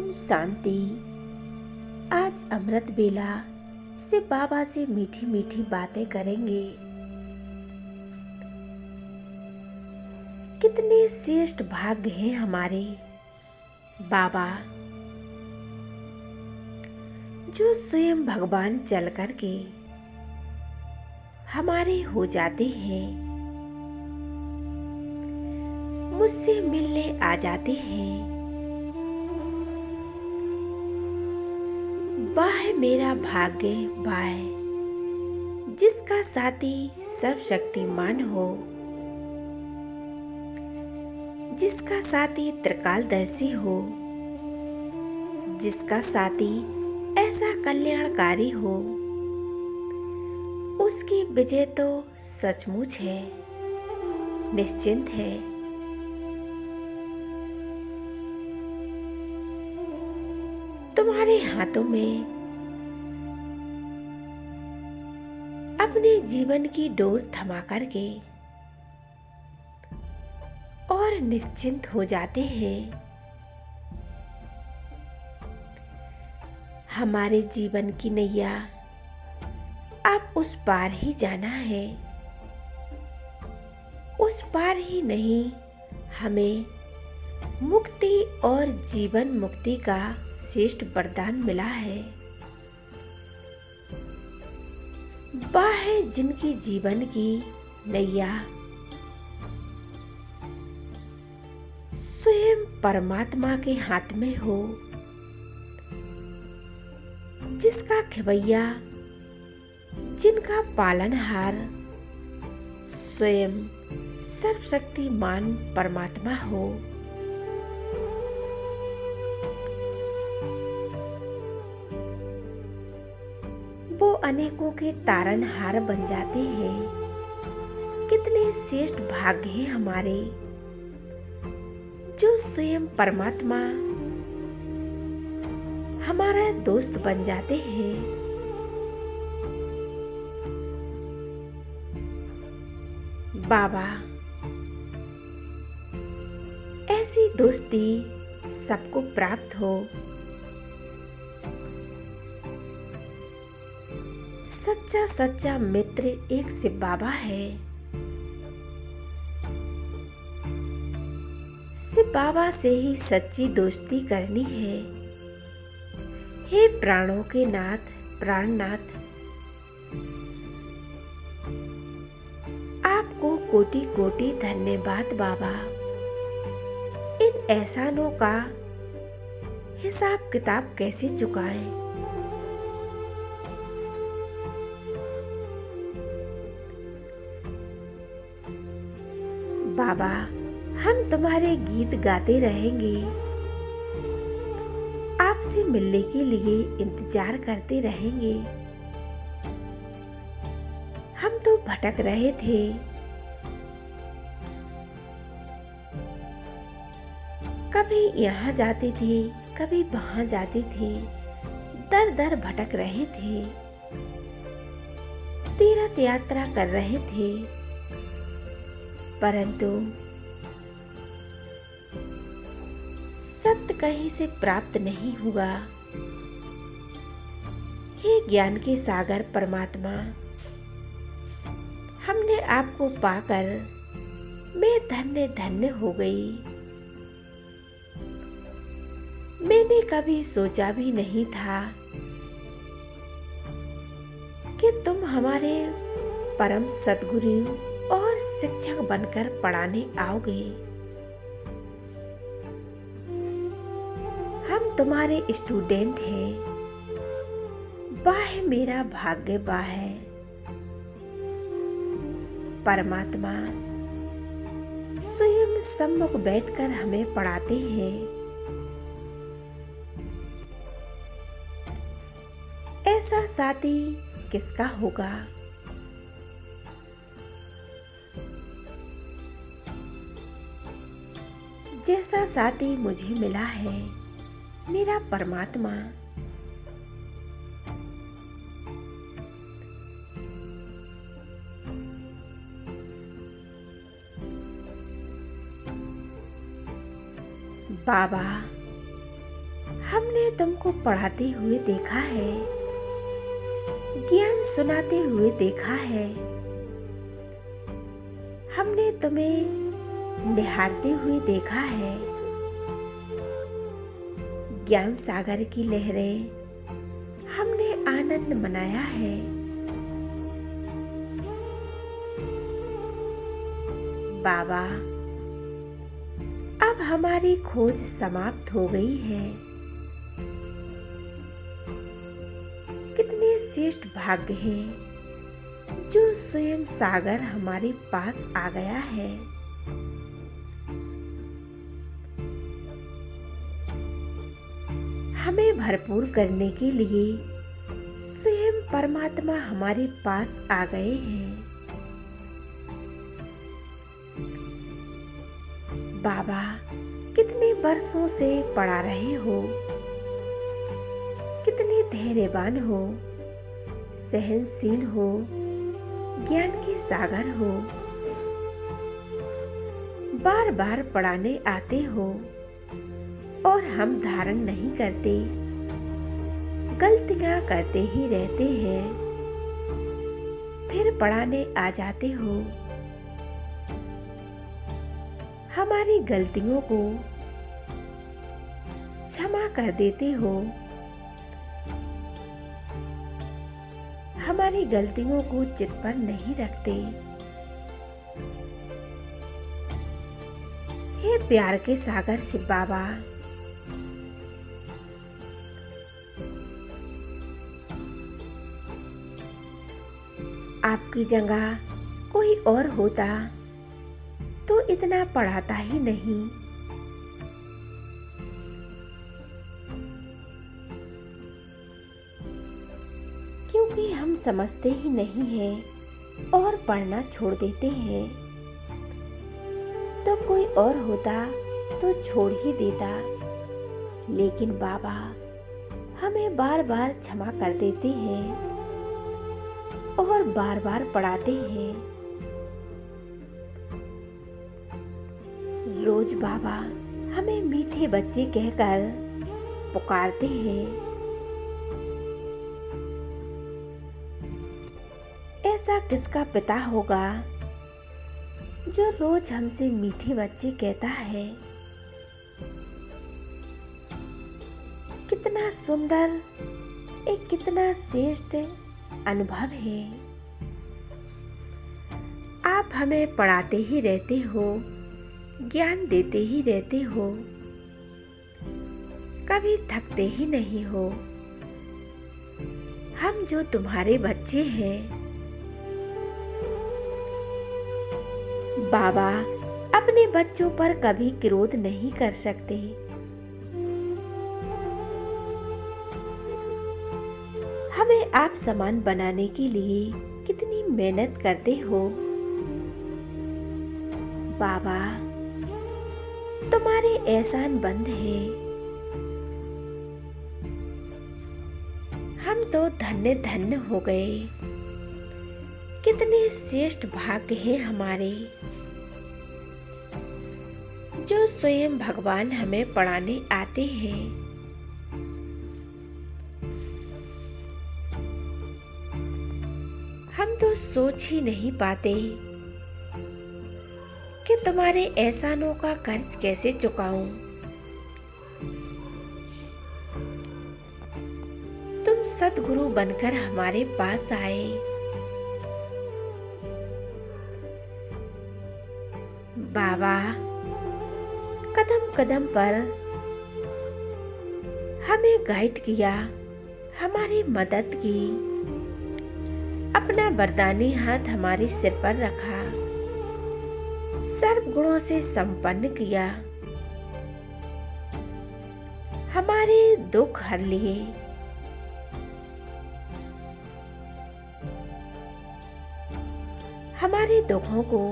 ओम शांति। आज अमृत बेला से बाबा से मीठी मीठी बातें करेंगे। कितने श्रेष्ठ भाग्य हैं हमारे बाबा, जो स्वयं भगवान चल कर के हमारे हो जाते हैं, मुझसे मिलने आ जाते हैं। वाह मेरा भाग्य वाह, जिसका साथी सर्वशक्तिमान हो, जिसका साथी त्रिकालदर्शी हो, जिसका साथी ऐसा कल्याणकारी हो, उसकी विजय तो सचमुच है, निश्चिंत है। तुम्हारे हाथों में अपने जीवन की डोर थमा करके और निश्चिंत हो जाते हैं। हमारे जीवन की नैया अब उस पार ही जाना है, उस पार ही नहीं, हमें मुक्ति और जीवन मुक्ति का श्रेष्ठ वरदान मिला है। वाह है जिनकी जीवन की नैया स्वयं परमात्मा के हाथ में हो, जिसका खिवैया, जिनका पालनहार स्वयं सर्वशक्तिमान परमात्मा हो। वो अनेकों के तारनहार बन जाते हैं। कितने श्रेष्ठ भाग्य हैं हमारे, जो स्वयं परमात्मा हमारा दोस्त बन जाते हैं। बाबा, ऐसी दोस्ती सबको प्राप्त हो। सच्चा सच्चा मित्र एक शिव बाबा है। शिव बाबा से ही सच्ची दोस्ती करनी है। हे प्राणों के नाथ, प्राणनाथ, आपको कोटि कोटि धन्यवाद बाबा। इन एहसानों का हिसाब किताब कैसे चुकाएं। बाबा, हम तुम्हारे गीत गाते रहेंगे, आपसे मिलने के लिए इंतजार करते रहेंगे। हम तो भटक रहे थे, कभी यहाँ जाते थे, कभी वहां जाते थे, दर दर भटक रहे थे, तीर्थ यात्रा कर रहे थे, परंतु सत्य कहीं से प्राप्त नहीं हुआ। हे ज्ञान के सागर परमात्मा, हमने आपको पाकर मैं धन्य धन्य हो गई। मैंने कभी सोचा भी नहीं था कि तुम हमारे परम सद्गुरु और शिक्षक बनकर पढ़ाने आओगे। हम तुम्हारे स्टूडेंट हैं। वाह मेरा भाग्य वाह है। परमात्मा स्वयं सम्मुख बैठकर हमें पढ़ाते हैं। ऐसा साथी किसका होगा। जैसा साथी मुझे मिला है, मेरा परमात्मा। बाबा, हमने तुमको पढ़ाते हुए देखा है, ज्ञान सुनाते हुए देखा है। हमने तुम्हें निहारते हुए देखा है। ज्ञान सागर की लहरें हमने आनंद मनाया है। बाबा, अब हमारी खोज समाप्त हो गई है। कितने श्रेष्ठ भाग्य हैं जो स्वयं सागर हमारे पास आ गया है। हमें भरपूर करने के लिए स्वयं परमात्मा हमारे पास आ गए हैं। बाबा, कितने वर्षों से पढ़ा रहे हो, कितने धैर्यवान हो, सहनशील हो, ज्ञान के सागर हो। बार बार पढ़ाने आते हो और हम धारण नहीं करते, गलतियां करते ही रहते हैं, फिर पढ़ाने आ जाते हो। हमारी गलतियों को क्षमा कर देते हो। हमारी गलतियों को चित पर नहीं रखते। हे प्यार के सागर शिव बाबा, आपकी जगह कोई और होता तो इतना पढ़ाता ही नहीं। क्योंकि हम समझते ही नहीं हैं और पढ़ना छोड़ देते हैं। तो कोई और होता तो छोड़ ही देता, लेकिन बाबा हमें बार बार क्षमा कर देते हैं और बार बार पढ़ाते हैं। रोज बाबा हमें मीठे बच्चे कहकर पुकारते हैं। ऐसा किसका पिता होगा जो रोज हमसे मीठे बच्चे कहता है। कितना सुंदर, एक कितना श्रेष्ठ अनुभव है। आप हमें पढ़ाते ही रहते हो, ज्ञान देते ही रहते हो, कभी थकते ही नहीं हो। हम जो तुम्हारे बच्चे हैं बाबा, अपने बच्चों पर कभी क्रोध नहीं कर सकते। हमें आप समान बनाने के लिए कितनी मेहनत करते हो बाबा, तुम्हारे एहसान बंद है। हम तो धन्य धन्य हो गए। कितने श्रेष्ठ भाग्य हैं हमारे जो स्वयं भगवान हमें पढ़ाने आते हैं। हम तो सोच ही नहीं पाते कि तुम्हारे एहसानों का कर्ज कैसे चुकाऊं। तुम सद्गुरु बनकर हमारे पास आए। बाबा, कदम कदम पर हमें गाइड किया, हमारी मदद की, अपना वरदानी हाथ हमारे सिर पर रखा, सर्व गुणों से संपन्न किया, हमारे दुख हर लिए। हमारे दुखों को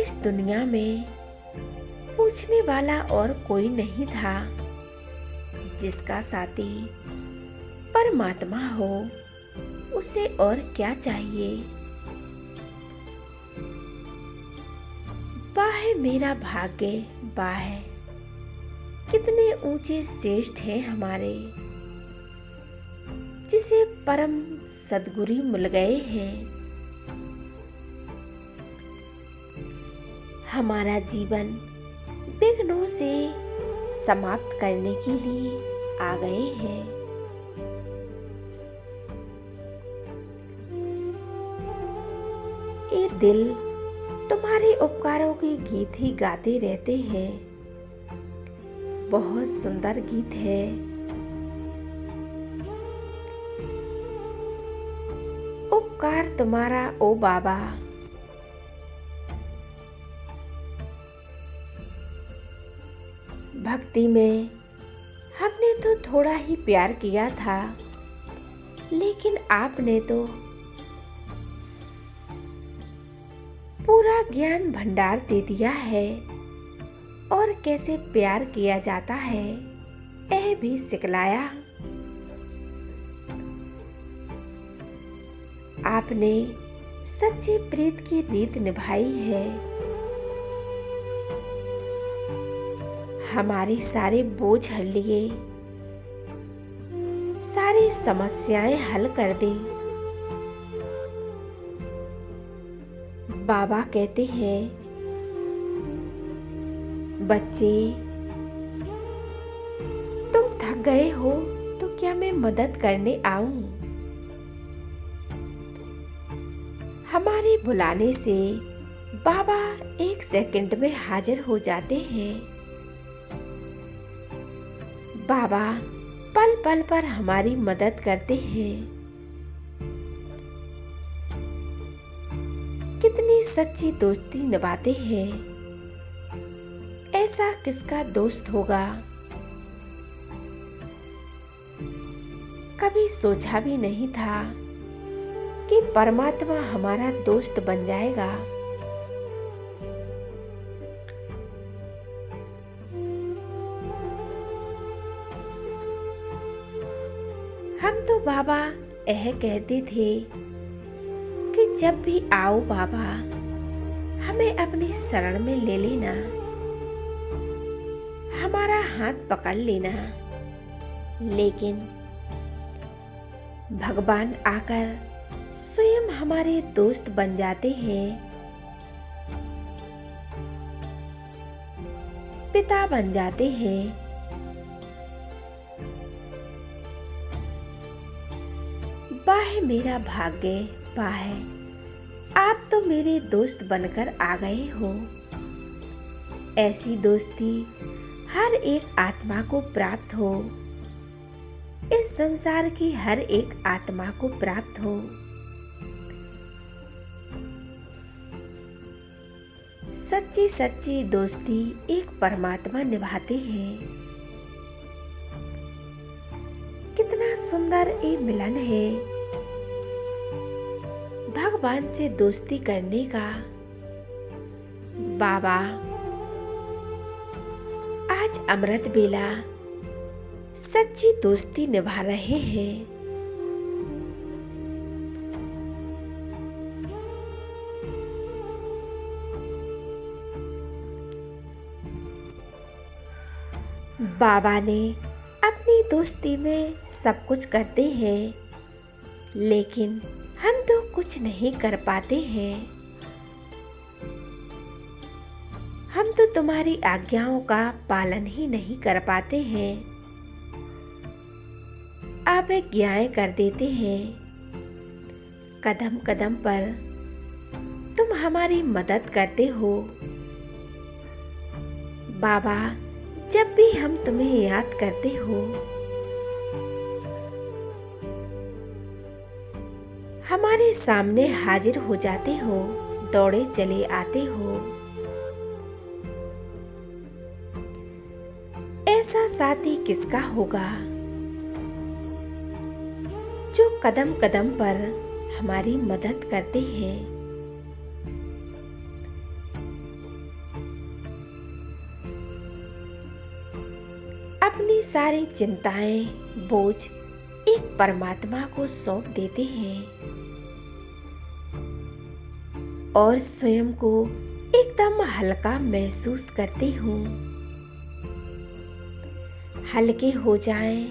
इस दुनिया में पूछने वाला और कोई नहीं था। जिसका साथी परमात्मा हो, उसे और क्या चाहिए। वाह मेरा भाग्य, वाह कितने ऊंचे श्रेष्ठ हैं हमारे, जिसे परम सद्गुरु मिल गए हैं। हमारा जीवन विघ्नों से समाप्त करने के लिए आ गए हैं। ये दिल तुम्हारे उपकारों के गीत ही गाते रहते हैं। बहुत सुंदर गीत है। उपकार तुम्हारा ओ बाबा, भक्ति में हमने तो थोड़ा ही प्यार किया था, लेकिन आपने तो पूरा ज्ञान भंडार दे दिया है और कैसे प्यार किया जाता है यह भी सिखलाया। आपने सच्ची प्रीत की रीत निभाई है। हमारे सारे बोझ हर लिए, सारी समस्याएं हल कर दी। बाबा कहते हैं, बच्चे तुम थक गए हो तो क्या मैं मदद करने आऊं? हमारे बुलाने से बाबा 1 सेकंड में हाजिर हो जाते हैं। बाबा पल पल पर हमारी मदद करते हैं। कितनी सच्ची दोस्ती निभाते हैं। ऐसा किसका दोस्त होगा? कभी सोचा भी नहीं था कि परमात्मा हमारा दोस्त बन जाएगा। हम तो बाबा यह कहते थे कि जब भी आओ बाबा हमें अपनी शरण में ले लेना, हमारा हाथ पकड़ लेना। लेकिन भगवान आकर स्वयं हमारे दोस्त बन जाते हैं, पिता बन जाते हैं। वाह मेरा भाग्य, वाह आप तो मेरे दोस्त बनकर आ गए हो। ऐसी दोस्ती हर एक आत्मा को प्राप्त हो, इस संसार की हर एक आत्मा को प्राप्त हो। सच्ची सच्ची दोस्ती एक परमात्मा निभाते हैं। कितना सुंदर ये मिलन है भगवान से दोस्ती करने का। बाबा आज अमृत बेला सच्ची दोस्ती निभा रहे हैं। बाबा ने अपनी दोस्ती में सब कुछ करते हैं, लेकिन हम तो कुछ नहीं कर पाते हैं। हम तो तुम्हारी आज्ञाओं का पालन ही नहीं कर पाते हैं। आप आज्ञाएं कर देते हैं। कदम कदम पर तुम हमारी मदद करते हो। बाबा जब भी हम तुम्हें याद करते हो, हमारे सामने हाजिर हो जाते हो, दौड़े चले आते हो। ऐसा साथी किसका होगा जो कदम कदम पर हमारी मदद करते हैं। अपनी सारी चिंताएं, बोझ एक परमात्मा को सौंप देते हैं और स्वयं को एकदम हल्का महसूस करती हूँ। हल्के हो जाएं,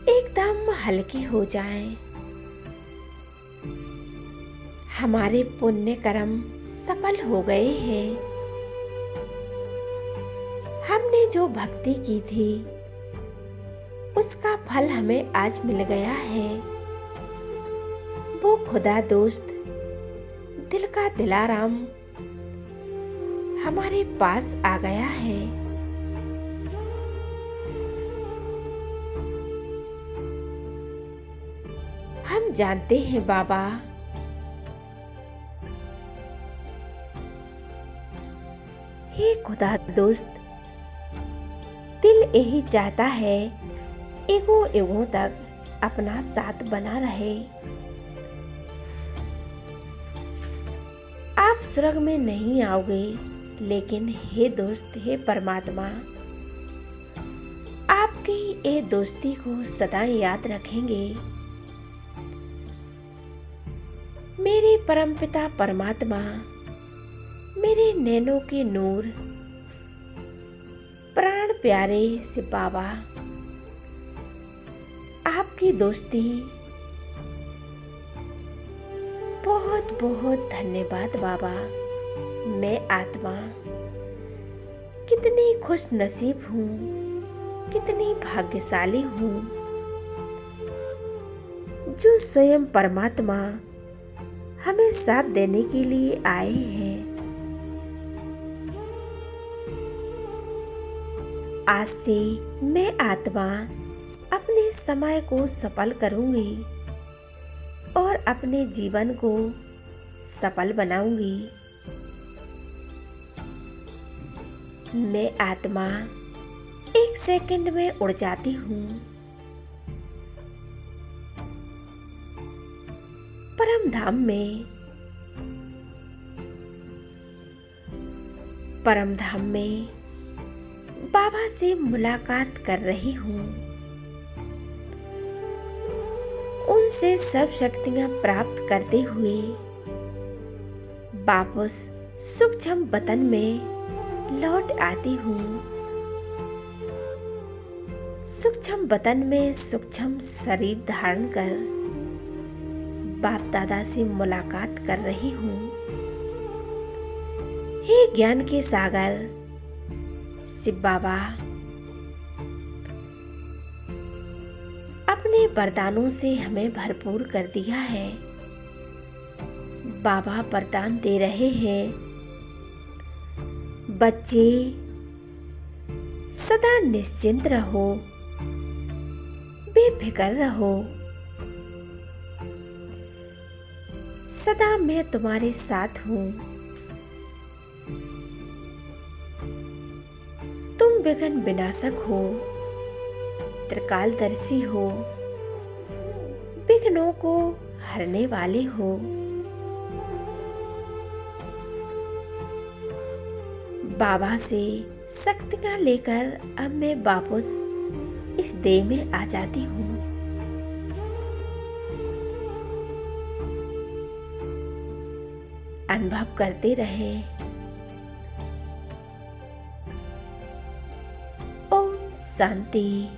एकदम हल्के हो जाएं। हमारे पुण्य कर्म सफल हो गए हैं। हमने जो भक्ति की थी उसका फल हमें आज मिल गया है। वो खुदा दोस्त, दिल का दिलाराम हमारे पास आ गया है। हम जानते हैं बाबा, हे खुदा दोस्त, दिल यही चाहता है एगो एगो तक अपना साथ बना रहे। आप स्वर्ग में नहीं आओगे, लेकिन हे दोस्त, हे परमात्मा, आपकी ये दोस्ती को सदा याद रखेंगे। मेरे परमपिता परमात्मा, मेरे नैनों के नूर, प्राण प्यारे से बाबा, आपकी दोस्ती, बहुत बहुत धन्यवाद बाबा। मैं आत्मा कितनी खुश नसीब हूँ, कितनी भाग्यशाली हूँ, जो स्वयं परमात्मा हमें साथ देने के लिए आए हैं। आज से मैं आत्मा अपने समय को सफल करूंगी और अपने जीवन को सफल बनाऊंगी। मैं आत्मा एक सेकंड में उड़ जाती हूँ। परम धाम में बाबा से मुलाकात कर रही हूँ। उनसे सब शक्तियाँ प्राप्त करते हुए वापस सूक्ष्म वतन में लौट आती हूँ। सूक्ष्म वतन में सूक्ष्म शरीर धारण कर बाप दादा से मुलाकात कर रही हूँ। हे ज्ञान के सागर शिव बाबा, अपने वरदानों से हमें भरपूर कर दिया है। बाबा वरदान दे रहे हैं, बच्चे सदा निश्चिंत रहो, बेफिक्र रहो, सदा मैं तुम्हारे साथ हूँ। तुम विघ्न विनाशक हो, त्रिकालदर्शी हो, विघ्नों को हरने वाले हो। बाबा से शक्तियाँ लेकर अब मैं वापस इस देह में आ जाती हूँ। अनुभव करते रहे। ओम शांति।